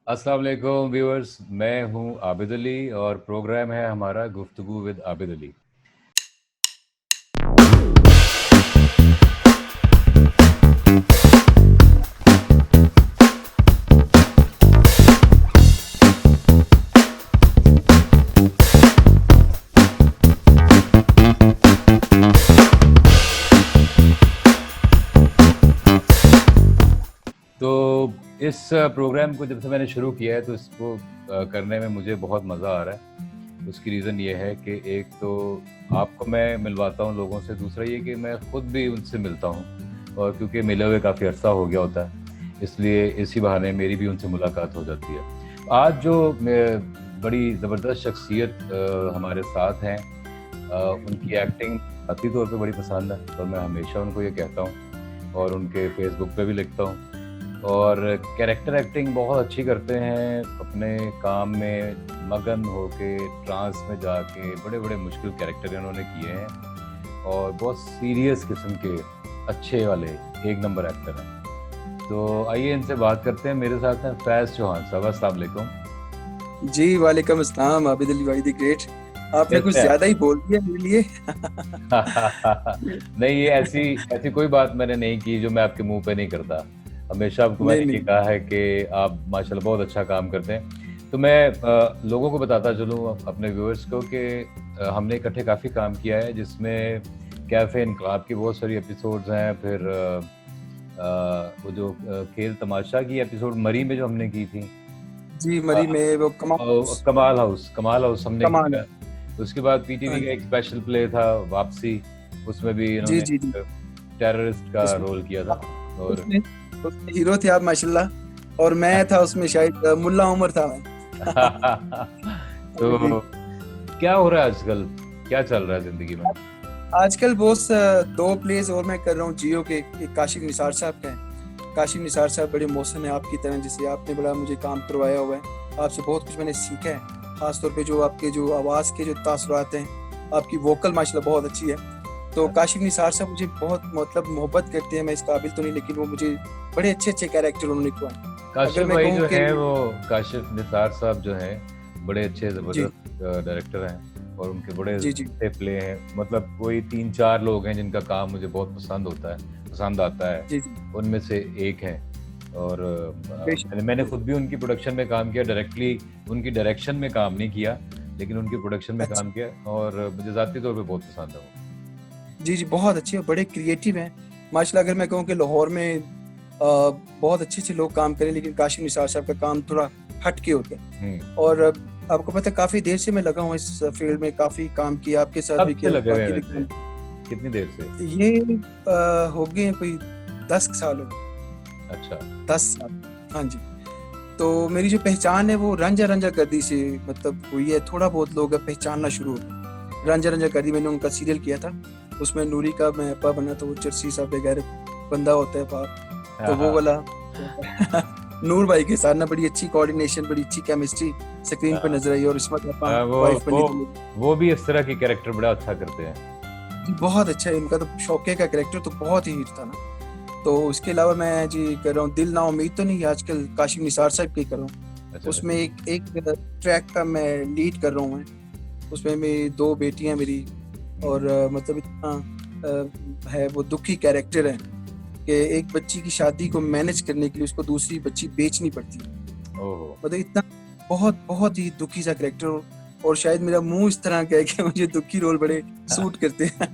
अस्सलाम वालेकुम व्यूअर्स, मैं हूं आबिद अली और प्रोग्राम है हमारा गुफ्तगू विद आबिद अली। तो इस प्रोग्राम को जब से मैंने शुरू किया है तो इसको करने में मुझे बहुत मज़ा आ रहा है। उसकी रीज़न ये है कि एक तो आपको मैं मिलवाता हूँ लोगों से, दूसरा ये कि मैं ख़ुद भी उनसे मिलता हूँ और क्योंकि मिले हुए काफ़ी अर्सा हो गया होता है, इसलिए इसी बहाने मेरी भी उनसे मुलाकात हो जाती है। आज जो बड़ी ज़बरदस्त शख्सियत हमारे साथ हैं, उनकी एक्टिंग ज़ाती तौर पे बड़ी पसंद है और मैं हमेशा उनको ये कहता हूँ और उनके फेसबुक पे भी लिखता हूँ। और कैरेक्टर एक्टिंग बहुत अच्छी करते हैं, अपने काम में मगन होके ट्रांस में जाके बड़े बड़े मुश्किल कैरेक्टर इन्होंने किए हैं और बहुत सीरियस किस्म के अच्छे वाले एक नंबर एक्टर हैं। तो आइए इनसे बात करते हैं। मेरे साथ हैं फैज़ चौहान साहब। अस्सलाम वालेकुम। जी वालेकुम अस्सलाम आबिद अली भाई द ग्रेट। आपने कुछ कैसे हैं ज्यादा ही बोल दिया मेरे लिए। नहीं, ये ऐसी ऐसी कोई बात मैंने नहीं की जो मैं आपके मुंह पे नहीं करता। हमेशा आपको नहीं मैंने ये नहीं कहा है कि आप माशाल्लाह बहुत अच्छा काम करते हैं। तो मैं लोगों को बताता चलूँ, अपने व्यूअर्स को, कि हमने इकट्ठे काफ़ी काम किया है, जिसमें कैफ़े इनकलाब की बहुत सारी एपिसोड्स हैं। फिर वो जो खेल तमाशा की एपिसोड मरी में जो हमने की थी, जी मरी में वो कमाल हाउस हमने कमाल किया। है। उसके बाद हाँ पीटीवी का जी एक स्पेशल प्ले था वापसी, उसमें भी जी इन्होंने जी जी। टेररिस्ट का उसमें रोल किया था। और उसमें उसमें हीरो थे आप माशाल्लाह, और मैं था उसमें शायद मुल्ला उमर था मैं। जी। तो क्या हो रहा है आजकल, क्या चल रहा है जिंदगी में? आजकल बॉस दो प्लेस और मैं कर रहा हूँ जियो के। एक काशिफ निसार साहब का है। काशिफ निसार साहब बड़े मौसम है आपकी तरह, जैसे आपने बड़ा मुझे काम करवाया हुआ है। आपसे बहुत कुछ मैंने सीखा है, खासतौर पे जो आपके जो आवाज़ के जो तासुरात हैं, आपकी वोकल माशाल्लाह बहुत अच्छी है। तो काशिफ निसार साहब मुझे बहुत मतलब मोहब्बत करते हैं। मैं इस काबिल तो नहीं, लेकिन वो मुझे बड़े अच्छे अच्छे कैरेक्टर उन्होंने करवाए। अगर काशिफ मैं भाई कहूँ जो कि है, वो काशिफ निसार साहब जो हैं, बड़े अच्छे जी ज़बरदस्त डायरेक्टर हैं और उनके बड़े जी जी अच्छे प्ले हैं। मतलब कोई 3-4 लोग हैं जिनका काम मुझे बहुत पसंद आता है, जी जी उनमें से एक हैं। और बेशक मैंने खुद भी उनकी प्रोडक्शन में काम किया, डायरेक्टली उनकी डायरेक्शन में काम नहीं किया, लेकिन उनकी प्रोडक्शन में अच्छा। काम किया और मुझे ज़ाती तौर पे बहुत पसंद है वो। जी जी बहुत अच्छे, बड़े क्रिएटिव हैं माशाल्लाह। अगर मैं कहूँ कि लाहौर में बहुत अच्छे अच्छे लोग काम करें, लेकिन काशिफ निसार साहब का काम थोड़ा हट के होता है। हुँ। और आपको पता है काफी देर से मैं लगा हूँ इस फील्ड में, काफी काम किया, आपके साथ कब भी से किया, लगे हुए हैं बाकी भी वैसे? काम। कितनी देर से? ये हो गए हैं कोई 10 साल हो गए। अच्छा। 10 साल। हाँ जी। तो मेरी जो पहचान है वो रंजा रंजा गर्दी से मतलब हुई है। थोड़ा बहुत लोग अब पहचानना शुरू हो गए। रंजा रंजा गर्दी मैंने उनका सीरियल किया था, उसमें नूरी का मैं अब्बा बना था। वो चरसी सा बेगैर बंदा होता है बाप, तो हाँ, वो हाँ। वाला। नूर भाई के साथ ना बड़ी अच्छी कोऑर्डिनेशन, बड़ी अच्छी केमिस्ट्री स्क्रीन पर हाँ, नजर आई। और इसमत अपा वो वाइफ वो बनी तो वो भी इस तरह के कैरेक्टर बड़ा अच्छा करते हैं। जी बहुत अच्छा है इनका। तो शौके का कैरेक्टर तो बहुत ही हिट था ना। तो उसके अलावा मैं जी कर रहा हूँ दिल ना उम्मीद तो नहीं, आजकल काशिफ निसार साहब की कर रहा हूँ। अच्छा, अच्छा। उसमें एक ट्रैक का मैं लीड कर रहा हूँ मैं। उसमें मेरी दो बेटियां मेरी, हुँ, और मतलब इतना है वो दुखी कैरेक्टर है कि एक बच्ची की शादी को मैनेज करने के लिए उसको दूसरी बच्ची बेचनी पड़ती है। ओहो! मतलब इतना बहुत बहुत ही दुखी सा कैरेक्टर। और शायद मेरा मुंह इस तरह का है कि मुझे दुखी रोल बड़े सूट करते हैं।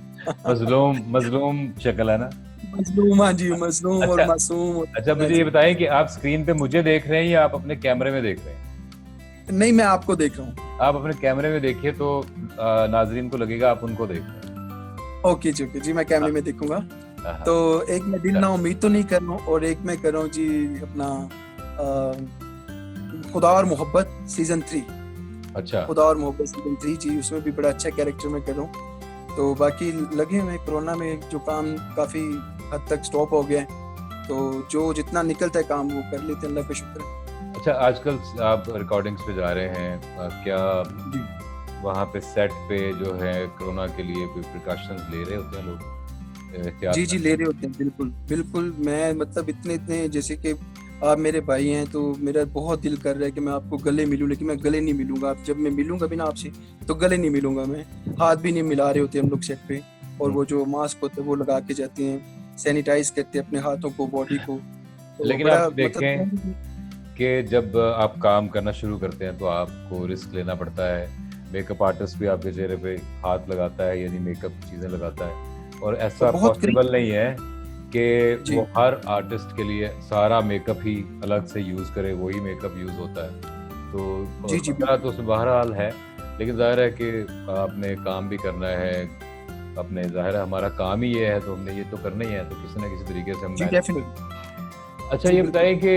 मज़लूम मज़लूम शक्ल है ना? मजलूम, हाँ जी, मजलूम और अच्छा, मासूम अच्छा, हाँ मुझे ये जी। बताएँ कि आप स्क्रीन पे मुझे देख रहे हैं या आप अपने कैमरे में देख रहे हैं? नहीं, मैं आपको देख रहा हूँ। आप अपने कैमरे में देखिए तो नाज़रीन को लगेगा आप उनको देख रहे हैं। ओके जी, ओके जी, मैं हाँ, कैमरे में देखूंगा। हाँ, तो हाँ। एक मैं दिल अच्छा, ना उम्मीद तो नहीं कर रहा हूँ, और एक मैं कर रहा हूँ जी अपना खुदा और मोहब्बत सीजन 3। अच्छा। खुदा और मोहब्बत सीजन 3 जी, उसमें भी बड़ा अच्छा कैरेक्टर मैं कर रहा हूँ। तो बाकी लगे हुए कोरोना में जो काम काफी हद तक स्टॉप हो गया है। तो जो जितना निकलता है काम वो कर लेते हैं, अल्लाह का शुक्र है। अच्छा, आजकल आप रिकॉर्डिंग्स पे जा रहे हैं, क्या जी वहाँ पे सेट पे जो है कोरोना के लिए कोई प्रिकॉशंस ले रहे होते हैं लोग, एहतियात जी कर जी, रहे ले हैं? रहे होते हैं, बिल्कुल बिल्कुल। मैं मतलब इतने इतने जैसे कि आप मेरे भाई हैं, तो मेरा बहुत दिल कर रहा है कि मैं आपको गले मिलूं, लेकिन मैं गले नहीं मिलूंगा। आप जब मैं मिलूंगा भी ना आपसे, तो गले नहीं मिलूंगा मैं। हाथ भी नहीं मिला रहे होते हम लोग सेट पे, और वो जो मास्क होता है वो लगा के जाते हैं, सैनिटाइज करते हैं अपने हाथों को, बॉडी को। तो लेकिन बड़ा आप देखें मतलब कि जब आप काम करना शुरू करते हैं तो आपको रिस्क लेना पड़ता है। मेकअप आर्टिस्ट भी आपके चेहरे पे हाथ लगाता है, यानी मेकअप चीज़ें लगाता है, और ऐसा बहुत पॉसिबल नहीं है कि जी वो हर आर्टिस्ट के लिए सारा मेकअप ही अलग से यूज़ करे, वही मेकअप यूज़ होता है। तो जी जी खतरा तो उसमें बहरहाल है, लेकिन जाहिर है कि आपने काम भी करना है अपने, जाहिर है हमारा काम ही ये है, तो हमने ये तो करना ही है, तो किसी ना किसी तरीके से हम जी मैनेज। डेफिनेटली। अच्छा, जी ये बिल्कुल। बताइए कि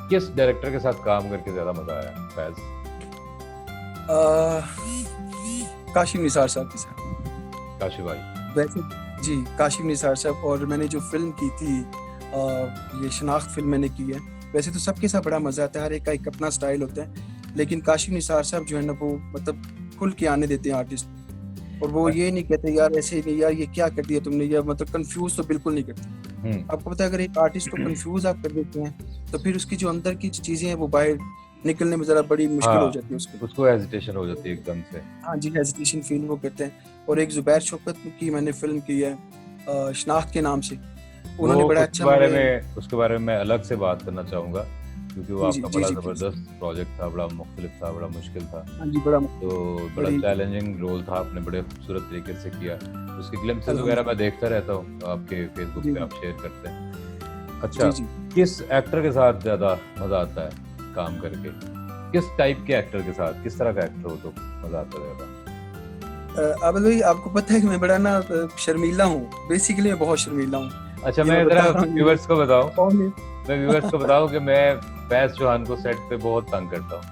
किस डायरेक्टर के साथ काम करके ज़्यादा मज़ा आया फैज़? काशिम निसार साहब के साथ। काशिफ भाई। वैसे जी, काशिम निसार साहब, और मैंने जो फिल्म की थी ये शनाख्त फिल्म मैंने की है। वैसे तो सबके साथ बड़ा मजा आता है, हर एक का एक अपना स्टाइल होता है, लेकिन काशिम निसार साहब जो है ना, वो मतलब खुल के आने देते हैं आर्टिस्ट को, और वो ये नहीं कहते यार ऐसे नहीं, यार ये क्या कर दिया तुमने, या मतलब कंफ्यूज तो बिल्कुल नहीं करते। आपको पता है, अगर एक आर्टिस्ट को कंफ्यूज आप कर देते हैं, तो फिर उसकी जो अंदर की चीजें हैं वो बाहर निकलने में जरा बड़ी मुश्किल हो जाती है उसको। उसको हेजिटेशन हो जाती है एकदम से। हाँ जी, हेजिटेशन फील वो करते हैं। और एक जुबैर शौकत की मैंने फिल्म की है शनाख्त के नाम से, उन्होंने बड़ा अच्छा उसके बारे में मैं अलग से बात करना चाहूँगा, क्योंकि वो जी आपका जी बड़ा जी ज़बरदस्त प्रोजेक्ट था, बड़ा मुख्तलिफ था, बड़ा मुश्किल था, हाँ जी, बड़ा तो बड़ा बड़ी चैलेंजिंग रोल था, आपने बड़े खूबसूरत तरीके से किया। उसकी ग्लिम्पसेस वगैरह मैं देखता रहता हूँ, आपके फेसबुक जी पे आप शेयर करते हैं। अच्छा, जी जी। किस एक्टर के साथ ज़्यादा मज़ा आता है काम करके? किस टाइप के एक्टर के साथ, किस तरह का एक्टर हो तो मज़ा आता है ज़्यादा? आबिद भाई, आपको पता है कि मैं बड़ा ना शर्मीला हूँ, बेसिकली मैं बहुत शर्मीला हूँ। अच्छा, ये मैं बता ज़रा रहा हूँ। व्यूअर्स को बताऊँ, कौन है? मैं व्यूअर्स को बताऊँ कि मैं फैज़ चौहान को सेट पे बहुत तंग करता हूँ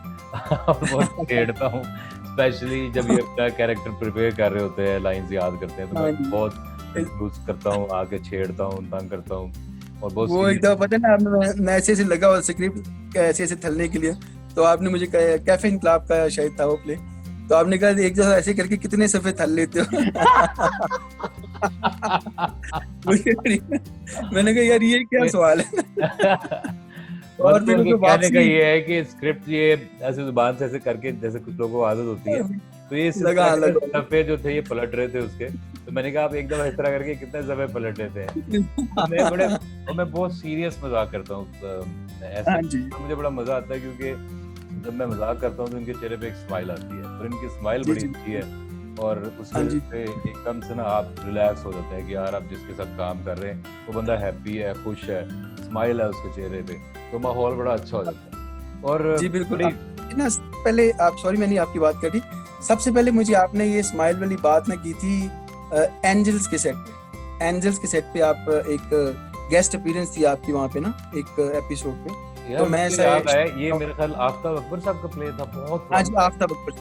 और बहुत छेड़ता हूँ, स्पेशली जब ये अपना कैरेक्टर प्रिपेयर कर रहे होते हैं, लाइंस याद करते हैं, तो हाँ मैं जी। बहुत कंफ्यूज करता हूँ, आके छेड़ता हूँ, तंग करता हूँ, और बहुत वो एक दफा पता है ना, मैं ऐसे ऐसे लगा हुआ स्क्रिप्ट ऐसे ऐसे थलने के लिए, तो आपने मुझे कैफे इनकलाब का शायद था वो प्ले, तो आपने कहा एक जगह ऐसे करके कितने सफे थल लेते हो। मैंने कहा यार ये क्या सवाल है। और फिर मतलब उनके उसको कहने का वापसी ये है कि स्क्रिप्ट ये ऐसे जुबान से ऐसे करके, जैसे कुछ लोगों को आदत होती है, तो ये इस लगा तरह के लगा सफे जो थे ये पलट रहे थे उसके, तो मैंने कहा आप एक दफा इस तरह करके कितने सफे पलट रहे थे। मैं बहुत सीरियस मजाक करता हूँ ऐसे, हाँ जी तो मुझे बड़ा मजा आता है, क्योंकि जब मैं मजाक करता हूँ तो इनके चेहरे पे एक स्माइल आती है, और इनकी स्माइल जी बड़ी जी अच्छी है, और उसकी हाँ वजह जी से एकदम से ना आप रिलैक्स हो जाते हैं कि यार आप जिसके साथ काम कर रहे हैं वो बंदा हैप्पी है, खुश है, स्माइल है उसके चेहरे पे, तो माहौल बड़ा अच्छा हो जाता है। और जी बिल्कुल। बड़ी ना पहले आप, सॉरी मैंने आपकी बात काटी, सबसे पहले मुझे आपने ये स्माइल वाली बात ना की थी एंजल्स के सेट पे। एंजल्स के सेट पे आप एक गेस्ट अपीयरेंस थी आपकी वहाँ पे ना, एक एपिसोड पे, यार तो मैं मुझे याद आया, ये मेरे ख्याल आफ्ताब अकबर साहब का प्ले था, बहुत आज पुराना। आफ्ताब अकबर,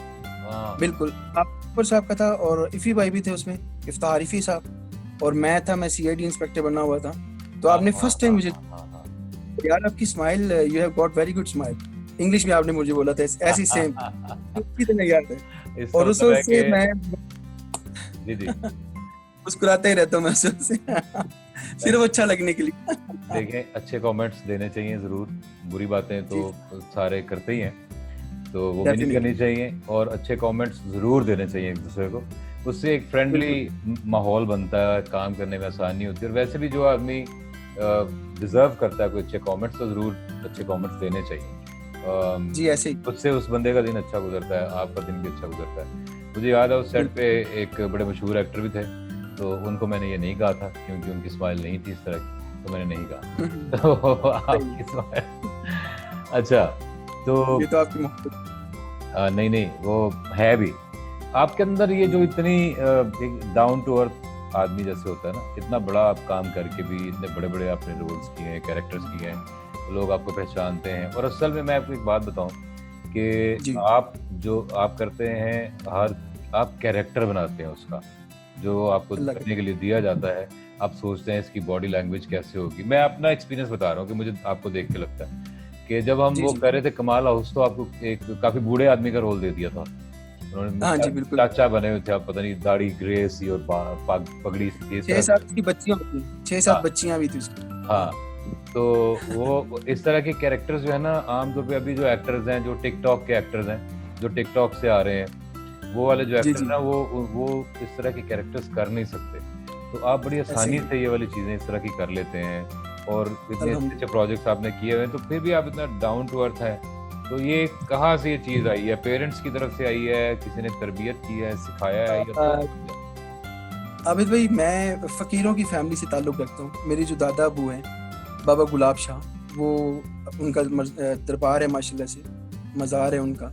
हाँ बिल्कुल अकबर साहब का था, और इफ़ी भाई भी थे उसमें, इफ्तार इफ़ी साहब, और मैं था, मैं सीआईडी इंस्पेक्टर बना हुआ था। तो हाँ आपने हाँ फर्स्ट टाइम मुझे, हाँ यार आपकी smile, you have got very good smile, English में आपने मुझे बोला था ऐसी सेम, हाँ। कितना याद है। इसका और उस मतलब है से कि मैं जी जी, मुस्कुराता ही रहता हूँ मैं उससे, सिर्फ अच्छा लगने के लिए। देखें, अच्छे कमेंट्स देने चाहिए ज़रूर, बुरी बातें तो सारे करते ही हैं, तो वो भी नहीं करनी चाहिए, और अच्छे कमेंट्स ज़रूर देने चाहिए एक दूसरे को, उससे एक फ्रेंडली माहौल बनता है, काम करने में आसानी होती है, और वैसे भी जो आदमी डिज़र्व करता है कोई अच्छे कमेंट्स, तो ज़रूर अच्छे कमेंट्स देने चाहिए। जी ऐसे ही उससे उस बंदे का दिन अच्छा गुजरता है, आपका दिन भी अच्छा गुजरता है। मुझे याद है उस सेट पे एक बड़े मशहूर एक्टर भी थे, तो उनको मैंने ये नहीं कहा था क्योंकि उनकी स्माइल नहीं थी इस तरह की, तो मैंने नहीं कहा। तो आपकी स्माइल अच्छा, तो ये तो आपकी मोहब्बत। नहीं नहीं, वो है भी आपके अंदर, ये जो इतनी डाउन टू अर्थ आदमी जैसे होता है ना, इतना बड़ा आप काम करके भी इतने बड़े बड़े आपने रोल्स किए हैं, कैरेक्टर्स किए हैं, लोग आपको पहचानते हैं। और असल में मैं आपको एक बात बताऊं कि आप जो आप करते हैं, हर आप कैरेक्टर बनाते हैं उसका, जो आपको करने के लिए दिया जाता है, आप सोचते हैं इसकी बॉडी लैंग्वेज कैसे होगी। मैं अपना एक्सपीरियंस बता रहा हूँ कि मुझे आपको देख के लगता है कि जब हम वो कर रहे थे कमाल हाउस, तो आपको एक काफी बूढ़े आदमी का रोल दे दिया था उन्होंने, चाचा बने हुए थे आप, पता नहीं दाढ़ी ग्रे सी और पगड़ी सी थी, 6-7 की बच्चियां होती, 6-7 बच्चियां भी थी उसकी। हाँ, तो वो इस तरह के कैरेक्टर्स जो है ना, आमतौर पे अभी जो एक्टर्स हैं, जो टिकटॉक के एक्टर्स हैं, जो टिकटॉक से आ रहे हैं, वो वाले जो जी एक्टर्स जी, ना, वो इस तरह के कैरेक्टर्स कर नहीं सकते। तो आप बड़ी ऐसे आसानी ही से ये वाली चीज़ें इस तरह की कर लेते हैं, और इतने अच्छे अच्छे अल्हम्दुलिल्लाह। प्रोजेक्ट्स आपने किए हुए हैं, तो फिर भी आप इतना डाउन टू अर्थ हैं। तो ये कहाँ से ये चीज़ आई है? पेरेंट्स की तरफ से आई है, किसी ने तरबियत की है, सिखाया है, या क्या समझा? आबिद भाई, मैं फ़कीरों की फैमिली से ताल्लुक़ रखता हूँ। मेरे जो दादा अबू हैं, बाबा गुलाब शाह, वो उनका दरबार है माशाल्लाह से, मज़ार है उनका।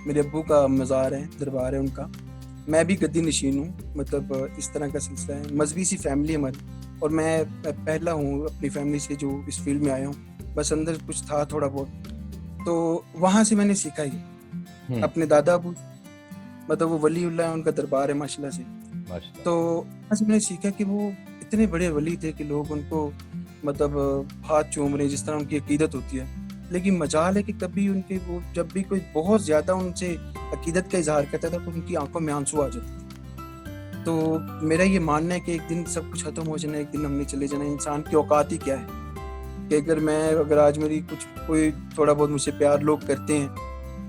मेरे अब्बू का मज़ार है, दरबार है उनका। मैं भी गद्दी नशीन हूँ, मतलब इस तरह का सिलसिला है। मज़हबी सी फैमिली है हमारी, और मैं पहला हूँ अपनी फैमिली से जो इस फील्ड में आया हूँ। बस अंदर कुछ था थोड़ा बहुत, तो वहाँ से मैंने सीखा ये। हुँ, अपने दादा अबू, मतलब वो वलीउल्लाह है, उनका दरबार है माशाल्लाह से। माशाल्लाह। तो वहाँ से मैंने सीखा कि वो इतने बड़े वली थे कि लोग उनको मतलब हाथ चूम रहे हैं, जिस तरह उनकी अकीदत होती है। लेकिन मजाल है कि कभी उनके वो जब भी कोई बहुत ज़्यादा उनसे अकीदत का इज़हार करता था, तो उनकी आंखों में आंसू आ जाते थे। तो मेरा ये मानना है कि एक दिन सब कुछ खत्म हो जाना है, एक दिन हमने चले जाना है। इंसान की औकात ही क्या है कि अगर आज मेरी कोई थोड़ा बहुत मुझसे प्यार लोग करते हैं,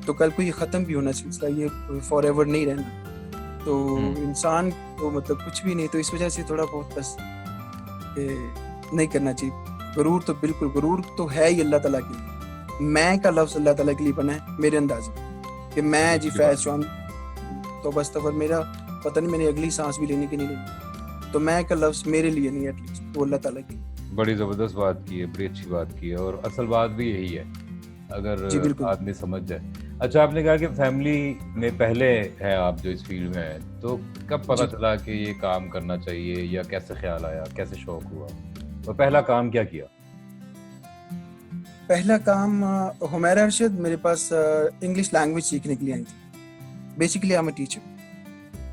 तो कल को ये ख़त्म भी होना सिलसिला, ये फॉर एवर नहीं रहना। तो हुँ, इंसान को मतलब कुछ भी नहीं, तो इस वजह से थोड़ा बहुत बस नहीं करना चाहिए। गरूर तो है ही अल्लाह ताला के लिए। मैं का लफ्ज़ अल्लाह ताला के लिए बना है मेरे अंदाज़े कि मैं जी अच्छी बात। फैज़ चौहान, तो बस तो फिर मेरा पता नहीं मैंने अगली सांस भी लेनी कि नहीं लेनी। तो मैं का लफ्ज़ मेरे लिए नहीं है, एटलीस्ट वो अल्लाह ताला के लिए। बड़ी ज़बरदस्त बात की है, बड़ी अच्छी बात की है, और असल बात भी यही है, अगर जी बिल्कुल। आदमी समझ जाए। अच्छा, आपने कहा कि फैमिली में पहले हैं आप जो इस फील्ड में हैं, तो कब पता जी, चला कि ये काम करना चाहिए, या कैसे ख़्याल आया, कैसे शौक हुआ? और पहला काम क्या किया? पहला काम हुमैरा अरशद मेरे पास इंग्लिश लैंग्वेज सीखने के लिए आई थी। Basically I am a teacher.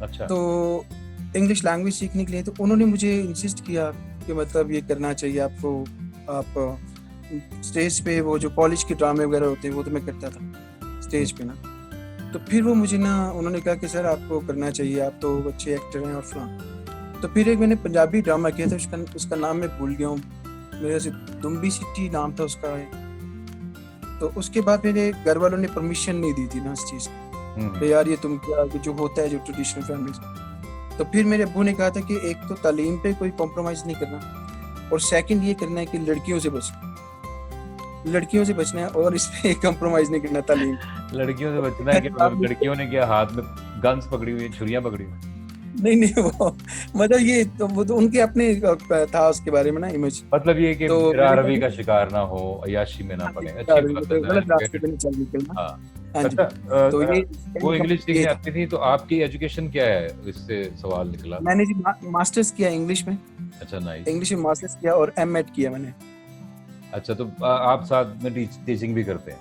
अच्छा। तो इंग्लिश लैंग्वेज सीखने के लिए तो उन्होंने मुझे इंसिस्ट किया कि मतलब ये करना चाहिए आपको। आप स्टेज पे वो जो कॉलेज के ड्रामे वगैरह होते हैं, वो तो मैं करता था हुँ, स्टेज पे ना। तो फिर वो मुझे ना, उन्होंने कहा कि सर आपको करना चाहिए, आप तो अच्छे एक्टर हैं और फलां। तो फिर एक मैंने पंजाबी ड्रामा किया था, उसका नाम मैं भूल गया हूँ, मेरे से दुम्बी सिटी नाम था उसका। तो उसके बाद मेरे घर वालों ने परमिशन नहीं दी थी ना इस चीज़ की, हुँ, हुँ। कि यार ये तुम क्या, जो होता है जो ट्रेडिशनल फैमिलीज में। तो फिर मेरे अब्बू ने कहा था कि एक तो तालीम पे कोई कॉम्प्रोमाइज़ नहीं करना, और सेकंड ये करना है कि लड़कियों से बचना है, और इस पे कॉम्प्रोमाइज़ नहीं करना तालीम लड़कियों से बचना है कि मतलब लड़कियों ने क्या हाथ में गन्स पकड़ी हुई हैं, छुरियाँ पकड़ी हुई हैं? नहीं वो मतलब ये तो वो तो उनके अपने था उसके बारे में ना इमेज। मतलब ये कि तो मैंने रवी का कहा शिकार ना हो, अय्याशी में ना हाँ जी, पड़े। अच्छी बात है, तो ज़ाहिर गलत है, रास्ते पे पेरेंट्स। नहीं चल निकलना। हाँ। हाँ जी, अच्छा, तो ये वो इनका इंग्लिश ये सीखने था। आती थी, तो आपकी एजुकेशन क्या है? इससे सवाल निकला। मैंने जी मास्टर्स किया इंग्लिश में। अच्छा, नाइस। इंग्लिश में मास्टर्स किया और एमएड किया मैंने। अच्छा, तो आप साथ में टीचिंग भी करते हैं?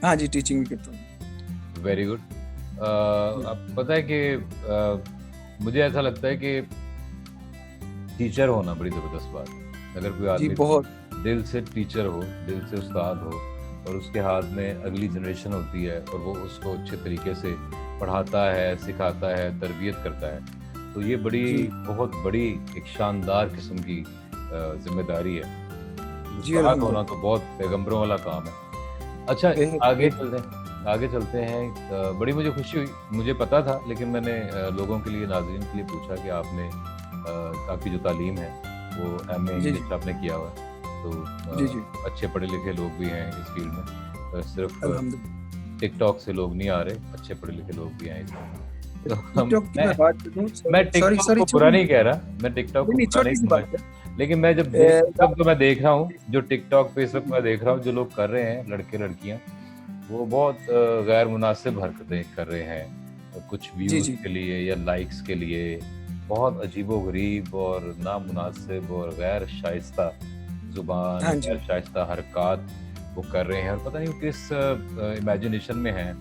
हाँ जी, टीचिंग भी करता हूँ। Very good. जी, अब पता है कि मुझे ऐसा लगता है कि टीचर होना बड़ी ज़बरदस्त बात है। अगर कोई जी आदमी बहुत। दिल से टीचर हो, दिल से उस्ताद हो, और उसके हाथ में अगली जनरेशन होती है, और वो उसको अच्छे तरीके से पढ़ाता है, सिखाता है, तरबियत करता है, तो ये जी, बहुत बड़ी एक शानदार किस्म की ज़िम्मेदारी है। जी उस्ताद होना अल्हम्दुलिल्लाह। तो बहुत पैगंबरों वाला काम है। अच्छा, बेहद आगे बेहद। चलते हैं, आगे चलते हैं। बड़ी मुझे खुशी हुई, मुझे पता था, लेकिन मैंने लोगों के लिए, नाज़रीन के लिए पूछा कि आपकी जो तालीम है, वो एमए जी, जी, इंग्लिश आपने किया हुआ है, तो जी, जी, अच्छे पढ़े लिखे लोग भी हैं इस फील्ड में, सिर्फ अल्हम्दुलिल्लाह। टिकटॉक से लोग नहीं आ रहे, अच्छे पढ़े लिखे लोग भी हैं इसमें। तो हम टिकटॉक की मैं मैं बात करूँ, मैं सॉरी टिकटॉक सॉरी को बुरा छोटी नहीं कह रहा, मैं टिकटॉक नहीं को नहीं बुरा नहीं छोटी सी बात समझता, है। लेकिन मैं जब इस वक़्त तो मैं देख रहा हूँ, जो टिकटॉक पे इस वक़्त मैं देख रहा हूँ, जो लोग कर रहे हैं, लड़के-लड़कियाँ, वो बहुत गैर मुनासिब हरकतें कर रहे हैं। कुछ जी, व्यूज़ जी, के लिए या लाइक्स के लिए, बहुत अजीबो-गरीब और नामुनासिब और गैर शाइस्ता ज़ुबान, हाँ गैर जी, शाइस्ता हरकत वो कर रहे हैं, और पता नहीं वो किस इमेजिनेशन में हैं।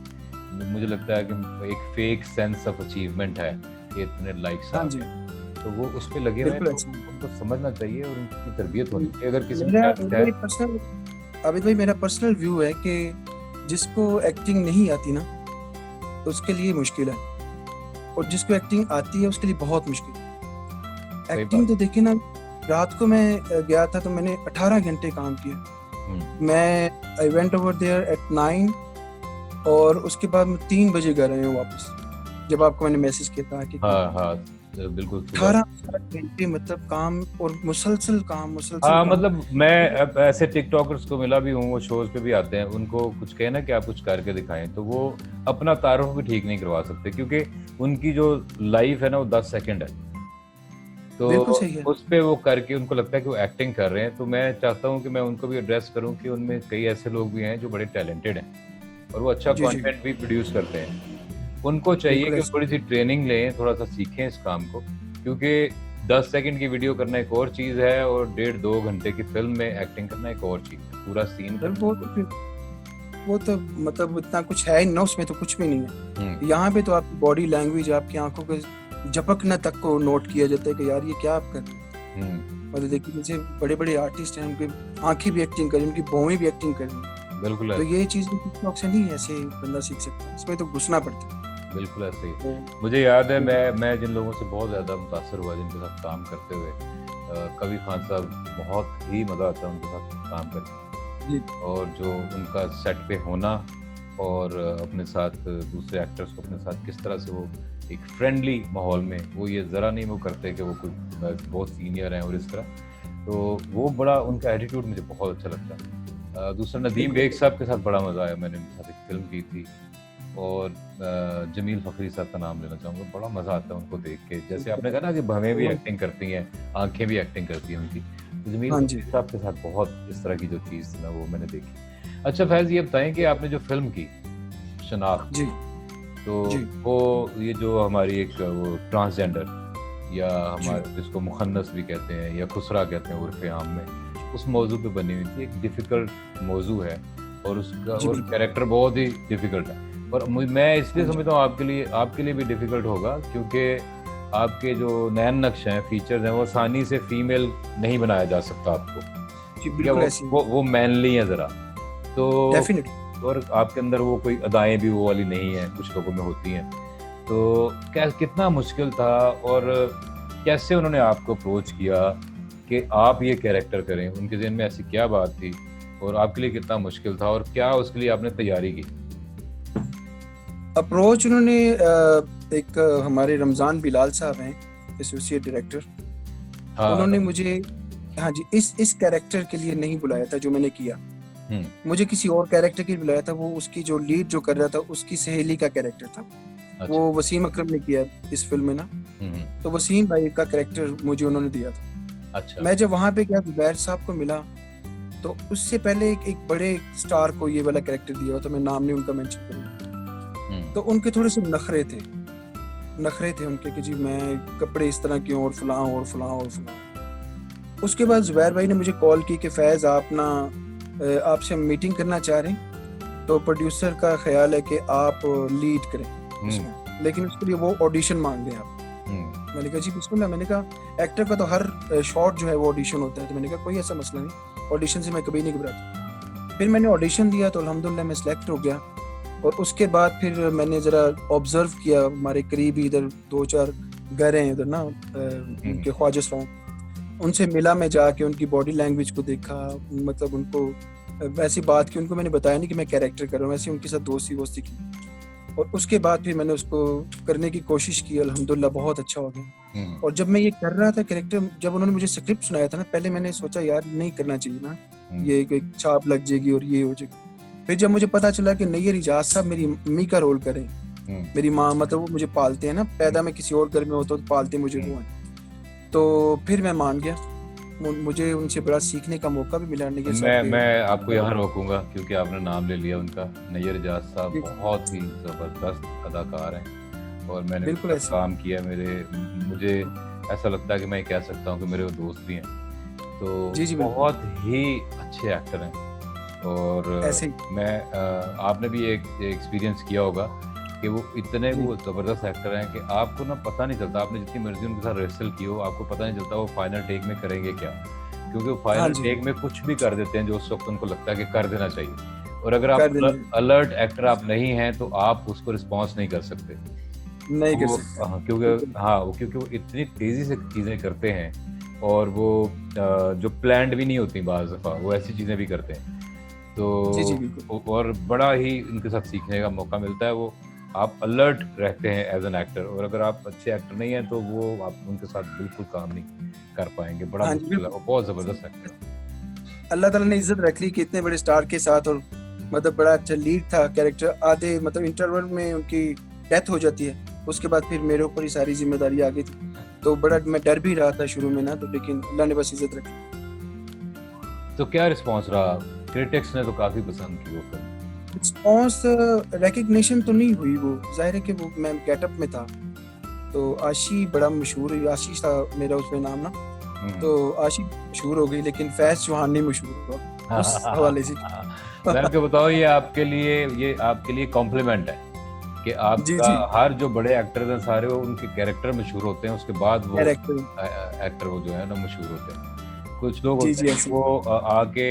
मुझे लगता है कि एक फेक सेंस ऑफ अचीवमेंट है कि इतने लाइक्स आ हाँ जी, गए, तो वो उस पे लगे हुए हैं, बिल्कुल तो अच्छा। उनको समझना चाहिए और उनकी तरबियत होनी चाहिए। अगर किसी में मेरा टैलेंट है। मेरी पर्सनल आबिद भाई, मेरा पर्सनल व्यू है कि जिसको एक्टिंग नहीं आती ना, उसके लिए मुश्किल है, और जिसको एक्टिंग आती है उसके लिए बहुत मुश्किल है। सही एक्टिंग बात। तो देखिए ना, रात को मैं गया था तो मैंने 18 घंटे काम किया। मैं I went over there at 9 और उसके बाद मैं 3 बजे घर आया हूँ वापस, जब आपको मैंने मैसेज किया था कि हाँ बिल्कुल 18 घंटे मतलब काम और मुसलसल काम। हाँ, मतलब मैं अब ऐसे टिकटॉकर्स को मिला भी हूँ, वो शोज पे भी आते हैं, उनको कुछ कहे ना कि आप कुछ करके दिखाएं, तो वो अपना तारुफ भी ठीक नहीं करवा सकते, क्योंकि उनकी जो लाइफ है ना वो 10 सेकंड है, तो बिल्कुल सही है। उस पे वो करके उनको लगता है कि वो एक्टिंग कर रहे हैं। तो मैं चाहता हूँ कि मैं उनको भी एड्रेस करूँ कि उनमें कई ऐसे लोग भी हैं जो बड़े टैलेंटेड हैं और वो अच्छा जी जी कंटेंट भी प्रोड्यूस करते हैं। उनको चाहिए बिल्कुल कि ऐसा। थोड़ी सी ट्रेनिंग लें, थोड़ा सा सीखें इस काम को, क्योंकि 10 सेकंड की वीडियो करना एक और चीज़ है और 1.5-2 घंटे की फिल्म में एक्टिंग करना एक और चीज़ है, पूरा सीन सर करना। वो तो मतलब इतना कुछ है ही ना, उसमें तो कुछ भी नहीं है। यहाँ पे तो आपकी बॉडी लैंग्वेज, आपकी आंखों के झपकना तक को नोट किया जाता है कि यार ये क्या आप कर रहे हैं। मतलब देखिए मुझे बड़े बड़े आर्टिस्ट हैं, उनकी आंखें भी एक्टिंग कर रही हैं, उनकी भौहें भी एक्टिंग कर रही हैं। बिल्कुल, तो ये चीज़ टिकटॉक से नहीं ऐसे बंदा सीख सकता, इसमें तो घुसना पड़ता है। बिल्कुल ऐसे ही। मुझे याद है मैं जिन लोगों से बहुत ज़्यादा मुतासर हुआ जिनके साथ काम करते हुए, कबीर खान साहब, बहुत ही मज़ा आता है उनके साथ काम करके, और जो उनका सेट पे होना और अपने साथ दूसरे एक्टर्स को अपने साथ किस तरह से वो एक फ्रेंडली माहौल में, वो ये ज़रा नहीं वो करते कि वो कोई बहुत सीनियर हैं और इस तरह, तो वो बड़ा उनका एटीट्यूड मुझे बहुत अच्छा लगता है। दूसरा नदीम बेग साहब के साथ बड़ा मज़ा आया, मैंने उनके साथ एक फिल्म की थी, और जमील फखरी साहब का नाम लेना चाहूँगा, बड़ा मज़ा आता है उनको देख के। जैसे आपने कहा ना कि भवें भी एक्टिंग करती हैं, आंखें भी एक्टिंग करती हैं उनकी, तो जमील फखरी साहब के साथ बहुत इस तरह की जो चीज़ थी ना वो मैंने देखी। अच्छा फैज़, ये बताएं कि आपने जो फिल्म की शनाख्त जी तो वो ये जो हमारी एक वो ट्रांसजेंडर या हमारे जिसको मुखन्नस भी कहते हैं या खुसरा कहते हैं उर्फ़ आम में, उस मौजू पे बनी हुई थी। एक डिफ़िकल्ट मौजू है और उसका और कैरेक्टर बहुत ही डिफ़िकल्ट है, और मैं इसलिए समझता हूँ आपके लिए भी डिफ़िकल्ट होगा, क्योंकि आपके जो नैन नक्श हैं, फीचर्स हैं, वो आसानी से फीमेल नहीं बनाया जा सकता आपको, या वो मैनली है ज़रा, तो और आपके अंदर वो कोई अदाएं भी वो वाली नहीं है, कुछ लोगों में होती हैं। तो कितना मुश्किल था और कैसे उन्होंने आपको अप्रोच किया कि आप ये कैरेक्टर करें, उनके ज़हन में ऐसी क्या बात थी और आपके लिए कितना मुश्किल था और क्या उसके लिए आपने तैयारी की? अप्रोच उन्होंने एक हमारे रमज़ान बिलाल साहब हैं, एसोसिएट डायरेक्टर, उन्होंने मुझे जी इस कैरेक्टर के लिए नहीं बुलाया था जो मैंने किया, मुझे किसी और कैरेक्टर के लिए बुलाया था। वो उसकी जो लीड जो कर रहा था उसकी सहेली का कैरेक्टर था। अच्छा। वो वसीम अकरम ने किया इस फिल्म में ना, तो वसीम भाई का कैरेक्टर मुझे उन्होंने दिया था। अच्छा। मैं जब वहाँ पे गया जुबैर साहब को मिला, तो उससे पहले एक बड़े स्टार को ये वाला कैरेक्टर दिया, तो मैं नाम नहीं उनका मेंशन करूँगा, तो उनके थोड़े से नखरे थे उनके कि जी मैं कपड़े इस तरह क्यों और फलां। उसके बाद जुबैर भाई ने मुझे कॉल की कि फैज़ आप ना आपसे मीटिंग करना चाह रहे हैं, तो प्रोड्यूसर का ख्याल है कि आप लीड करें उसमें, लेकिन उसके लिए वो ऑडिशन मांग रहे हैं आप। मैंने कहा जी बिस्मिल्लाह। मैंने कहा एक्टर का तो हर शॉट जो है वो ऑडिशन होता है, तो मैंने कहा कोई ऐसा मसला नहीं, ऑडिशन से मैं कभी नहीं घबराता। फिर मैंने ऑडिशन दिया तो अल्हम्दुलिल्लाह मैं सिलेक्ट हो गया, और उसके बाद फिर मैंने ज़रा ऑब्जर्व किया, हमारे करीब इधर 2-4 घर हैं इधर ना उनके ख्वाजा सलाम, उनसे मिला मैं जाके, उनकी बॉडी लैंग्वेज को देखा, मतलब उनको वैसी बात की, उनको मैंने बताया नहीं कि मैं कैरेक्टर कर रहा हूँ, वैसे उनके साथ दोस्ती की, और उसके बाद फिर मैंने उसको करने की कोशिश की, अल्हम्दुलिल्लाह बहुत अच्छा हो गया। और जब मैं ये कर रहा था कैरेक्टर, जब उन्होंने मुझे स्क्रिप्ट सुनाया था ना, पहले मैंने सोचा यार नहीं करना चाहिए ना, ये एक छाप लग जाएगी और ये हो जाएगी। फिर जब मुझे पता चला कि नहीं, ये रिजाज साहब मेरी अम्मी का रोल करें, मेरी माँ, मतलब वो मुझे पालते हैं ना, पैदा में किसी और घर में होता तो पालते मुझे वो है, तो फिर मैं मान गया। मुझे उनसे बड़ा सीखने का मौका भी मिला। मैं आपको यहाँ रोकूंगा क्योंकि आपने नाम ले लिया उनका। नैयर रिजाज साहब बहुत ही ज़बरदस्त अदाकार हैं और मैंने बिल्कुल काम किया। मुझे ऐसा लगता है कि मैं कह सकता हूँ कि मेरे वो दोस्त भी हैं, तो जी बहुत ही अच्छे एक्टर हैं। और मैं आपने भी एक एक्सपीरियंस किया होगा कि वो इतने वो ज़बरदस्त एक्टर हैं कि आपको ना पता नहीं चलता, आपने जितनी मर्जी उनके साथ रेसल की हो, आपको पता नहीं चलता वो फाइनल टेक में करेंगे क्या, क्योंकि वो फाइनल टेक में कुछ भी कर देते हैं जो उस वक्त उनको लगता है कि कर देना चाहिए। और अगर आप अलर्ट एक्टर आप नहीं हैं तो आप उसको रिस्पॉन्स नहीं कर सकते, नहीं कर सकते। क्योंकि वो इतनी तेज़ी से चीज़ें करते हैं और वो जो प्लान्ड भी नहीं होती बाज़ दफ़ा, वो ऐसी चीज़ें भी करते हैं। जी जी तो बिल्कुल। और बड़ा ही उनके साथ सीखने का मौका मिलता है। वो आप अलर्ट रहते हैं एज एन एक्टर, और अगर आप अच्छे एक्टर नहीं हैं तो वो आप उनके साथ बिल्कुल काम नहीं कर पाएंगे, बड़ा हाँ जी मुश्किल है, बिल्कुल। और बहुत ज़बरदस्त एक्टर है। अल्लाह ताला ने इज्जत रख ली कि इतने बड़े स्टार के साथ, और मतलब बड़ा अच्छा लीड था कैरेक्टर। आधे मतलब इंटरवल में उनकी डेथ हो जाती है, उसके बाद फिर मेरे ऊपर ही सारी जिम्मेदारी आ गई थी। तो बड़ा मैं डर भी रहा था शुरू में ना, तो लेकिन अल्लाह ने बस इज्जत रखी। तो क्या रिस्पॉन्स रहा? क्रिटिक्स ने तो काफ़ी पसंद की वो फिल्म। रिस्पॉन्स रिकग्निशन तो नहीं हुई, वो जाहिर है कि वो मैं गेटअप में था, तो आशी बड़ा मशहूर हुई, आशीष था मेरा उसमें नाम ना, तो आशी मशहूर हो गई, लेकिन फैज चौहान नहीं मशहूर हुआ उस हवाले से। मैं आपको बताऊं, ये आपके लिए कॉम्प्लीमेंट है कि जी आपका जी हर जो बड़े एक्टर्स हैं सारे वो उनके कैरेक्टर मशहूर होते हैं, उसके बाद वो कैरेक्टर। एक्टर वो जो है ना मशहूर होते हैं। कुछ लोग जी होते जी हैं ऐसे। वो आके,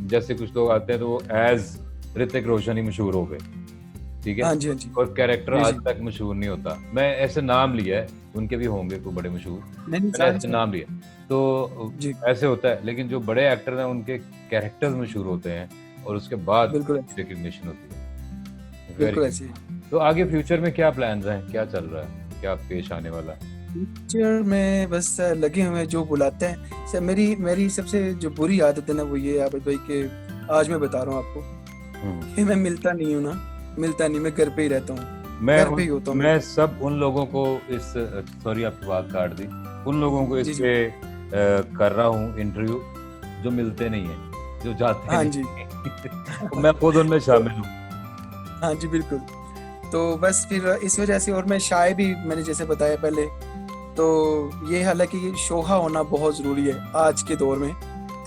जैसे कुछ लोग आते हैं तो वो एज ऋतिक रोशन ही मशहूर हो गए, ठीक है, हाँ जी हाँ जी। और कैरेक्टर जी आज जी तक मशहूर नहीं होता। मैं ऐसे नाम लिया है, उनके भी होंगे कोई बड़े मशहूर, नहीं नहीं मैंने सारे ऐसे सारे। नाम लिया। तो जी ऐसे होता है, लेकिन जो बड़े एक्टर हैं उनके कैरेक्टर्स मशहूर होते हैं और उसके बाद बिल्कुल ऐसे, रिकग्निशन होती है। वेरी बिल्कुल ऐसे। गुड। तो आगे फ्यूचर में क्या प्लान्स हैं, क्या चल रहा है, क्या पेश आने वाला है? फ्यूचर में बस लगे हुए हैं जो बुलाते हैं। सर मेरी मेरी सबसे जो बुरी आदत है ना, वो ये है आबिद भाई के, आज मैं बता रहा हूँ आपको कि मैं मिलता नहीं हूँ ना, मिलता नहीं, मैं घर पे ही रहता हूँ, घर पे ही होता हूँ मैं सब उन लोगों को इस, सॉरी आपकी बात काट दी, उन लोगों को इस जी जी पे कर रहा हूँ इंटरव्यू जो मिलते नहीं है, जो जाते हाँ नहीं जी। हैं। मैं खुद उनमें शामिल हूँ। हाँ जी बिल्कुल। तो बस फिर इस वजह से, और मैं शाये भी मैंने जैसे बताया पहले, तो ये हालांकि ये शोहा होना बहुत ज़रूरी है आज के दौर में,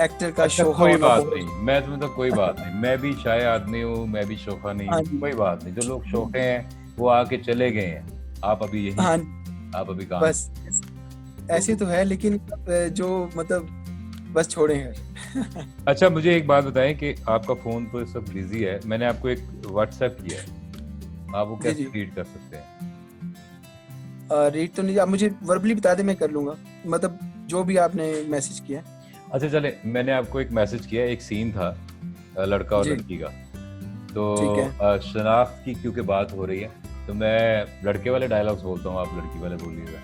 एक्टर का अच्छा शोहा कोई होना बात बहुत। नहीं, मैं तुम्हें तो कोई बात नहीं, मैं भी शाय आदमी हूँ, मैं भी शोखा नहीं हाँ हूँ, जी कोई बात नहीं। जो लोग शोखे हैं वो आके चले गए हैं, आप अभी यहीं हाँ हैं, आप अभी काम बस ऐसे तो है, लेकिन जो मतलब बस छोड़े हैं। अच्छा मुझे एक बात बताएं कि आपका फ़ोन तो इस वक्त बिजी है, मैंने आपको एक व्हाट्सएप किया है, आप वो जी कैसे जी। रीड कर सकते हैं? रेट तो नहीं, आप मुझे वर्बली बता दे, मैं कर लूंगा, मतलब जो भी आपने मैसेज किया है। अच्छा चले, मैंने आपको एक मैसेज किया, एक सीन था लड़का और जी लड़की का, तो ठीक है। शनाख्त की क्योंकि बात हो रही है, तो मैं लड़के वाले डायलॉग्स बोलता हूँ, आप लड़की वाले बोलिएगा।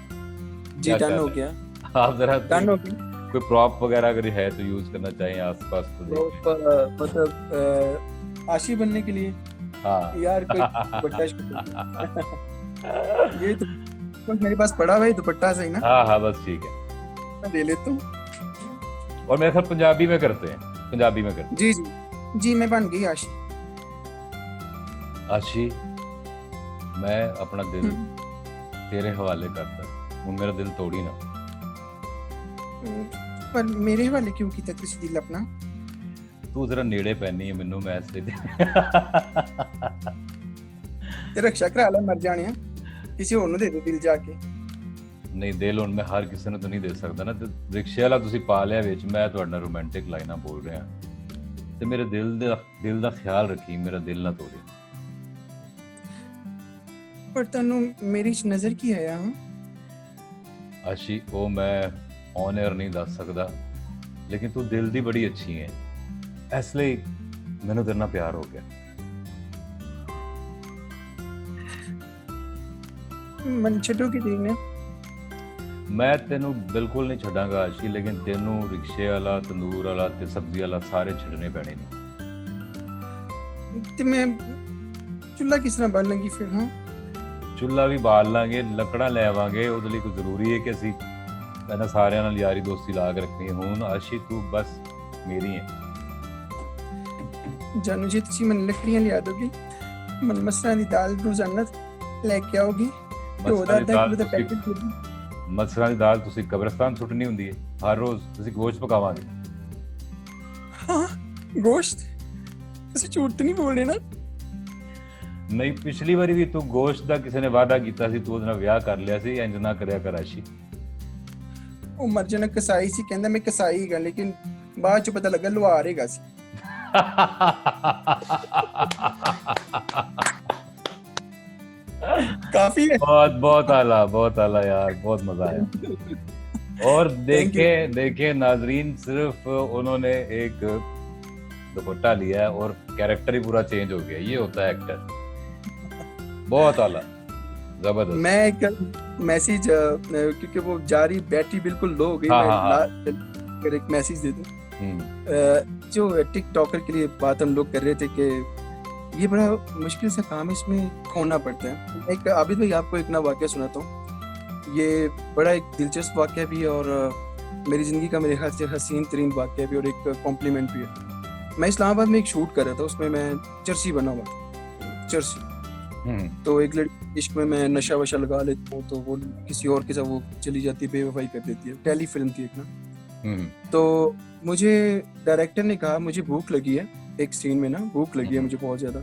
जी क्या डन हो ख्याल है? गया। आप जरा डन हो गया। कोई प्रॉप वगैरह अगर है तो यूज करना चाहिए आसपास तो देख तो मतलब आशी बनने के लिए हाँ। यार कोई दुपट्टा ये तो मेरे पास पड़ा हुआ है दुपट्टा, सही ना, हाँ हाँ बस ठीक है। मैं ले लेता हूँ। और मेरे ख्याल पंजाबी में करते हैं, पंजाबी में करते हैं। जी जी जी, मैं बन गई आशी। आशी, मैं अपना दिल तेरे हवाले करता, वो मेरा दिल तोड़ी ना। पर मेरे हवाले क्यों किया तुसी दिल अपना? तू जरा नेड़े पैनी है मैनू, मैं इसलिए तेरा शक रहा मर जाने, किसी और दे दे दिल जाके। नहीं दिल ਹੁਣ ਮੈਂ ਹਰ ਕਿਸੇ ਨੂੰ ਤਾਂ ਨਹੀਂ ਦੇ ਸਕਦਾ ਨਾ, ਤੇ ਰਿਕਸ਼ੇ ਵਾਲਾ ਤੁਸੀਂ ਪਾ ਲਿਆ ਵਿੱਚ, ਮੈਂ ਤੁਹਾਡੇ ਨਾਲ ਰੋਮਾਂਟਿਕ ਲਾਈਨਾਂ ਬੋਲ ਰਿਹਾ, ਤੇ ਮੇਰੇ ਦਿਲ ਦਾ ਖਿਆਲ ਰੱਖੀ, ਮੇਰਾ ਦਿਲ ਨਾ ਤੋੜੀ। पर तन्नू मेरी च नजर की है हाँ? आशी ਉਹ ਮੈਂ ਔਨ 에ਅਰ ਨਹੀਂ ਦੱਸ ਸਕਦਾ, ਲੇਕਿਨ ਤੂੰ ਦਿਲ ਦੀ ਬੜੀ ਅੱਛੀ ਹੈ, ਇਸ ਲਈ ਮੈਨੂੰ ਤੇਰੇ ਨਾਲ ਪਿਆਰ ਹੋ ਗਿਆ। मन छटो की ठीक ने। ਮੈਂ ਤੈਨੂੰ ਬਿਲਕੁਲ ਨਹੀਂ ਛੱਡਾਂਗਾ ਆਸ਼ੀ, ਲੇਕਿਨ ਤੈਨੂੰ ਰਿਕਸ਼ੇ ਵਾਲਾ, ਤੰਦੂਰ ਵਾਲਾ ਤੇ ਸਬਜ਼ੀ ਵਾਲਾ ਸਾਰੇ ਛੱਡਣੇ ਪੈਣੇ ਨੇ। ਤੇ ਮੈਂ ਚੁੱਲ੍ਹਾ ਕਿਸ ਤਰ੍ਹਾਂ ਬਾਲ ਲਾਂਗੀ ਫਿਰ? ਹਾਂ ਚੁੱਲ੍ਹਾ ਵੀ ਬਾਲ ਲਾਂਗੇ, ਲੱਕੜਾਂ ਲੈ ਆਵਾਂਗੇ, ਉਹਦੇ ਲਈ ਕੋਈ ਜ਼ਰੂਰੀ ਹੈ ਕਿ ਅਸੀਂ ਪਹਿਲਾਂ ਸਾਰਿਆਂ ਨਾਲ ਯਾਰੀ ਦੋਸਤੀ ਲਾ ਕੇ ਰੱਖਣੀ ਹੈ। ਹੁਣ ਆਸ਼ੀ ਤੂੰ ਬਸ ਮੇਰੀ ਹੈ। जानू जी तुसी मन लकड़ियां लिया दोगी, मन मसरां दी दाल रोजाना लेके आओगी, तो ਮਸਰਾਂ ਦੀ आधा ਦਾਲ किलो दा ਤੁਸੀਂ पैकेट दोगी। ਮਸਰਾਂ ਦੀ ਦਾਲ ਤੁਸੀਂ ਕਬਰਸਤਾਨ ਸੁੱਟਣੀ ਹੁੰਦੀ ਹੈ, ਹਰ ਰੋਜ਼ ਤੁਸੀਂ ਗੋਸ਼ਤ ਪਕਾਵਾਂਗੇ। हाँ गोश्त, तुसी झूठ तो नहीं बोल रहे ना? ਨਹੀਂ ਪਿਛਲੀ ਵਾਰੀ ਵੀ ਤੂੰ ਗੋਸ਼ਤ ਦਾ ਕਿਸੇ ਨੇ ਵਾਅਦਾ ਕੀਤਾ ਸੀ, ਤੂੰ ਉਹਦੇ ਨਾਲ ਵਿਆਹ ਕਰ ਲਿਆ ਸੀ, ਇੰਜ ਨਾ ਕਰਿਆ ਕਰ ਆਸ਼ੀ। ਉਹ ਮਰ ਜਾਣਾ ਕਸਾਈ ਸੀ, ਕਹਿੰਦਾ ਮੈਂ ਕਸਾਈ ਹੈਗਾ, ਲੇਕਿਨ ਬਾਅਦ ਚ ਪਤਾ ਲੱਗਾ ਲੁਹਾਰ ਹੈਗਾ ਸੀ। काफी है। बहुत बहुत आला यार, बहुत मजा आया। और थैंक यू। देखे नाजरीन, सिर्फ उन्होंने एक दुपट्टा लिया है और कैरेक्टर ही पूरा चेंज हो गया। ये होता है एक्टर, बहुत आला, जबरदस्त। मैं एक मैसेज क्योंकि वो जारी बैटरी बिल्कुल लो हो गई, हाँ मैं हाँ हाँ। कर एक मैसेज दे दूं। हम्म, जो टिकटॉकर के लिए बात हम लोग कर रहे थे कि ये बड़ा मुश्किल सा काम है, इसमें खोना पड़ता है। एक आबिद भाई आपको एक ना वाकया सुनाता हूँ, ये बड़ा एक दिलचस्प वाकया भी है और मेरी ज़िंदगी का मेरे ख्याल से हसीन तरीन वाकया भी और एक कॉम्प्लीमेंट भी है। मैं इस्लामाबाद में एक शूट कर रहा था, उसमें मैं चर्सी बना हुआ, चर्सी। तो एक लड़की इश्क में मैं नशा वशा लगा लेता हूँ, तो वो किसी और के साथ वो चली जाती है, बेवफाई कर देती है। टेली फिल्म थी एक ना। तो मुझे डायरेक्टर ने कहा मुझे भूख लगी है, एक सीन में ना भूख लगी है मुझे बहुत ज़्यादा।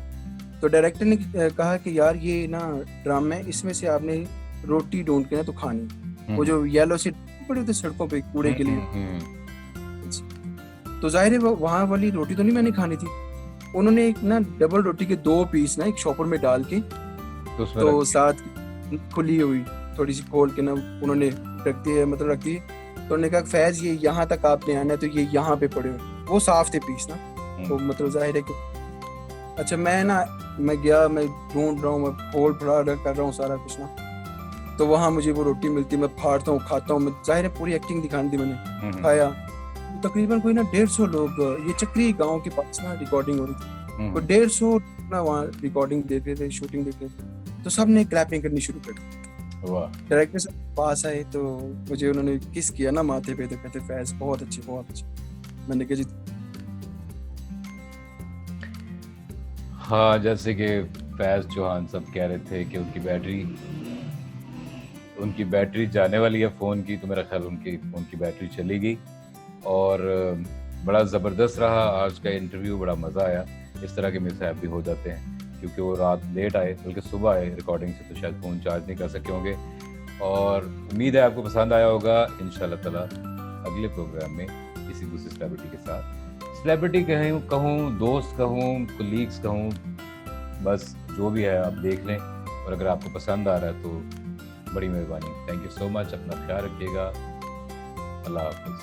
तो डायरेक्टर ने कहा कि यार ये ना ड्रामा है, इसमें से आपने रोटी ढूंढ के ना तो खानी, वो जो येलो से पड़े होते सड़कों पे कूड़े के लिए। तो जाहिर है वहाँ वाली रोटी तो नहीं मैंने खानी थी। उन्होंने एक ना डबल रोटी के 2 पीस ना एक शॉपर में डाल के, तो साथ खुली हुई थोड़ी सी खोल के ना उन्होंने रख दी, मतलब रख दी। तो उन्होंने कहा फैज ये यहाँ तक आपने आना है, तो ये यहाँ पे पड़े हुए, वो साफ थे पीस ना। तो मतलब जाहिर है कि अच्छा मैं गया, मैं ढूंढ रहा हूँ, मैं फोड़ फड़ा कर रहा हूँ सारा कुछ ना। तो वहाँ मुझे वो रोटी मिलती, मैं फाड़ता हूँ, खाता हूँ, जाहिर है पूरी एक्टिंग दिखानी थी मैंने, खाया। तकरीबन कोई ना 150 लोग, ये चक्री गांव के पास ना रिकॉर्डिंग हो रही थी, कोई 150 ना वहाँ रिकॉर्डिंग देख रहे थे, शूटिंग देख रहे थे। तो सब ने क्लैपिंग करनी शुरू कर दी। डायरेक्टर साहब पास आए तो मुझे उन्होंने किस किया ना माथे पे, तो कहते फैज बहुत अच्छी बहुत अच्छी। मैंने कहा जी हाँ, जैसे कि फैज चौहान सब कह रहे थे कि उनकी बैटरी जाने वाली है फ़ोन की, तो मेरा ख्याल उनकी फ़ोन की बैटरी चली गई। और बड़ा ज़बरदस्त रहा आज का इंटरव्यू, बड़ा मज़ा आया। इस तरह के मिसहैप भी हो जाते हैं, क्योंकि वो रात लेट आए बल्कि सुबह आए रिकॉर्डिंग से, तो शायद फ़ोन चार्ज नहीं कर सके होंगे। और उम्मीद है आपको पसंद आया होगा। इंशाल्लाह ताला अगले प्रोग्राम में किसी दूसरे सेलिब्रिटी के साथ, सेलिब्रिटी कहूँ, दोस्त कहूँ, कोलीग्स कहूँ, बस जो भी है आप देख लें। और अगर आपको पसंद आ रहा है तो बड़ी मेहरबानी। Thank you so much. अपना ख्याल रखिएगा। अल्लाह हाफिज़।